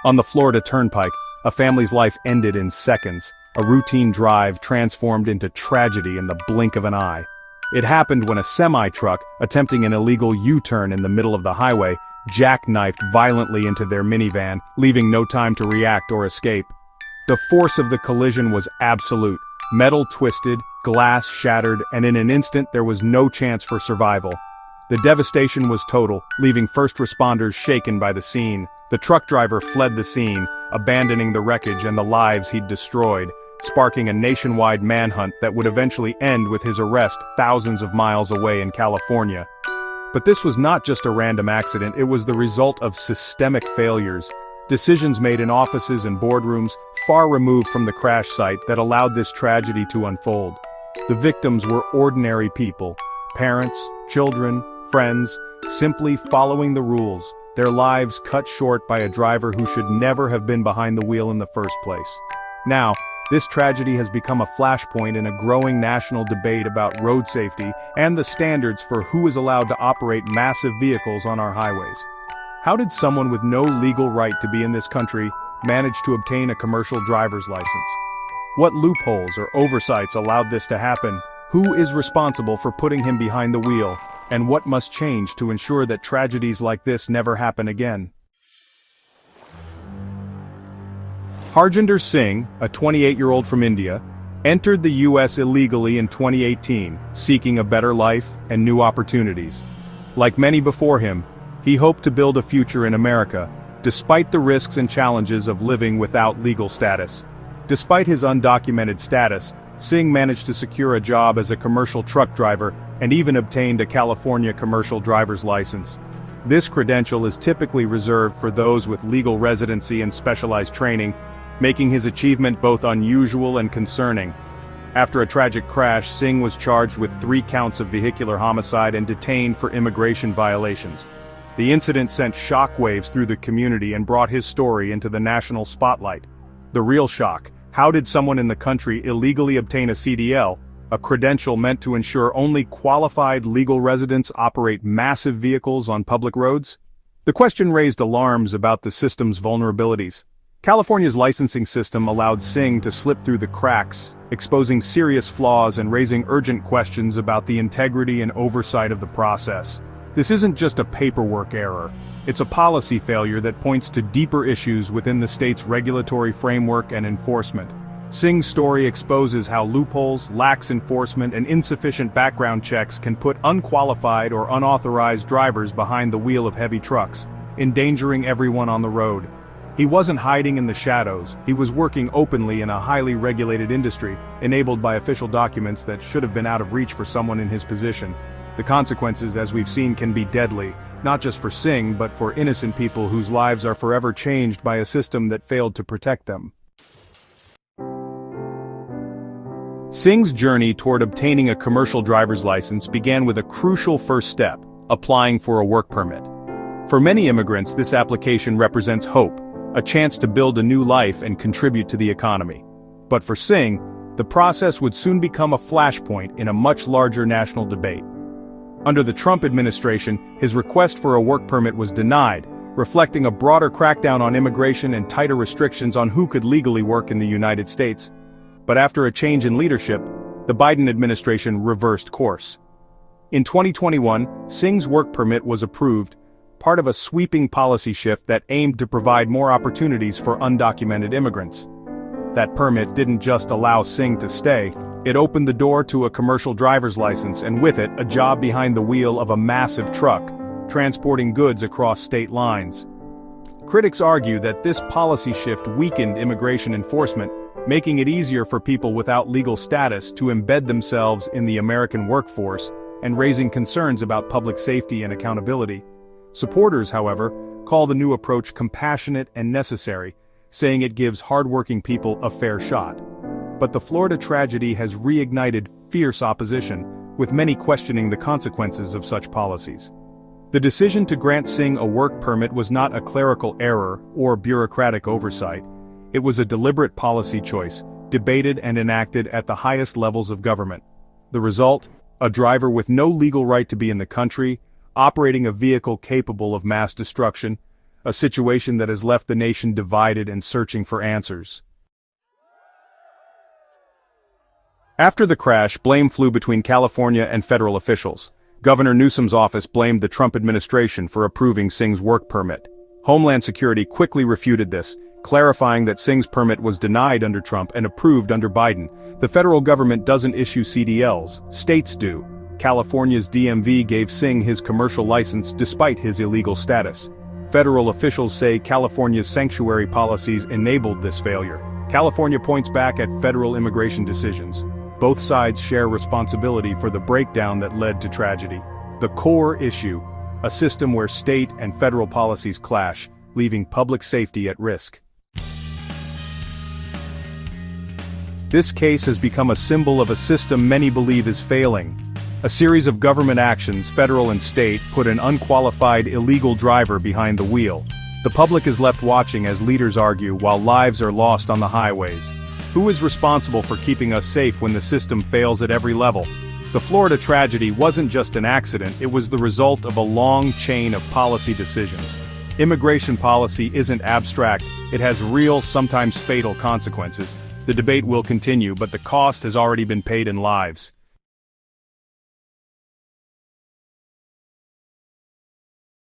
On the Florida Turnpike, a family's life ended in seconds. A routine drive transformed into tragedy in the blink of an eye. It happened when a semi-truck, attempting an illegal U-turn in the middle of the highway, jackknifed violently into their minivan, leaving no time to react or escape. The force of the collision was absolute. Metal twisted, glass shattered, and in an instant there was no chance for survival. The devastation was total, leaving first responders shaken by the scene. The truck driver fled the scene, abandoning the wreckage and the lives he'd destroyed, sparking a nationwide manhunt that would eventually end with his arrest thousands of miles away in California. But this was not just a random accident, it was the result of systemic failures. Decisions made in offices and boardrooms, far removed from the crash site, that allowed this tragedy to unfold. The victims were ordinary people, parents, children, friends, simply following the rules, their lives cut short by a driver who should never have been behind the wheel in the first place. Now, this tragedy has become a flashpoint in a growing national debate about road safety and the standards for who is allowed to operate massive vehicles on our highways. How did someone with no legal right to be in this country manage to obtain a commercial driver's license? What loopholes or oversights allowed this to happen? Who is responsible for putting him behind the wheel? And what must change to ensure that tragedies like this never happen again? Harjinder Singh, a 28-year-old from India, entered the U.S. illegally in 2018, seeking a better life and new opportunities. Like many before him, he hoped to build a future in America, despite the risks and challenges of living without legal status. Despite his undocumented status, Singh managed to secure a job as a commercial truck driver and even obtained a California commercial driver's license. This credential is typically reserved for those with legal residency and specialized training, making his achievement both unusual and concerning. After a tragic crash, Singh was charged with 3 counts of vehicular homicide and detained for immigration violations. The incident sent shockwaves through the community and brought his story into the national spotlight. The real shock: how did someone in the country illegally obtain a CDL, a credential meant to ensure only qualified legal residents operate massive vehicles on public roads? The question raised alarms about the system's vulnerabilities. California's licensing system allowed Singh to slip through the cracks, exposing serious flaws and raising urgent questions about the integrity and oversight of the process. This isn't just a paperwork error. It's a policy failure that points to deeper issues within the state's regulatory framework and enforcement. Singh's story exposes how loopholes, lax enforcement, and insufficient background checks can put unqualified or unauthorized drivers behind the wheel of heavy trucks, endangering everyone on the road. He wasn't hiding in the shadows, he was working openly in a highly regulated industry, enabled by official documents that should have been out of reach for someone in his position. The consequences, as we've seen, can be deadly, not just for Singh but for innocent people whose lives are forever changed by a system that failed to protect them. Singh's journey toward obtaining a commercial driver's license began with a crucial first step: applying for a work permit. For many immigrants, this application represents hope, a chance to build a new life and contribute to the economy. But for Singh, the process would soon become a flashpoint in a much larger national debate. Under the Trump administration, his request for a work permit was denied, reflecting a broader crackdown on immigration and tighter restrictions on who could legally work in the United States. But after a change in leadership, the Biden administration reversed course. In 2021, Singh's work permit was approved, part of a sweeping policy shift that aimed to provide more opportunities for undocumented immigrants. That permit didn't just allow Singh to stay, it opened the door to a commercial driver's license and with it, a job behind the wheel of a massive truck, transporting goods across state lines. Critics argue that this policy shift weakened immigration enforcement, making it easier for people without legal status to embed themselves in the American workforce and raising concerns about public safety and accountability. Supporters, however, call the new approach compassionate and necessary, saying it gives hardworking people a fair shot. But the Florida tragedy has reignited fierce opposition, with many questioning the consequences of such policies. The decision to grant Singh a work permit was not a clerical error or bureaucratic oversight. It was a deliberate policy choice, debated and enacted at the highest levels of government. The result? A driver with no legal right to be in the country, operating a vehicle capable of mass destruction, a situation that has left the nation divided and searching for answers. After the crash, blame flew between California and federal officials. Governor Newsom's office blamed the Trump administration for approving Singh's work permit. Homeland Security quickly refuted this, clarifying that Singh's permit was denied under Trump and approved under Biden. The federal government doesn't issue CDLs, states do. California's DMV gave Singh his commercial license despite his illegal status. Federal officials say California's sanctuary policies enabled this failure. California points back at federal immigration decisions. Both sides share responsibility for the breakdown that led to tragedy. The core issue, a system where state and federal policies clash, leaving public safety at risk. This case has become a symbol of a system many believe is failing. A series of government actions, federal and state, put an unqualified illegal driver behind the wheel. The public is left watching as leaders argue while lives are lost on the highways. Who is responsible for keeping us safe when the system fails at every level? The Florida tragedy wasn't just an accident, it was the result of a long chain of policy decisions. Immigration policy isn't abstract, it has real, sometimes fatal consequences. The debate will continue, but the cost has already been paid in lives.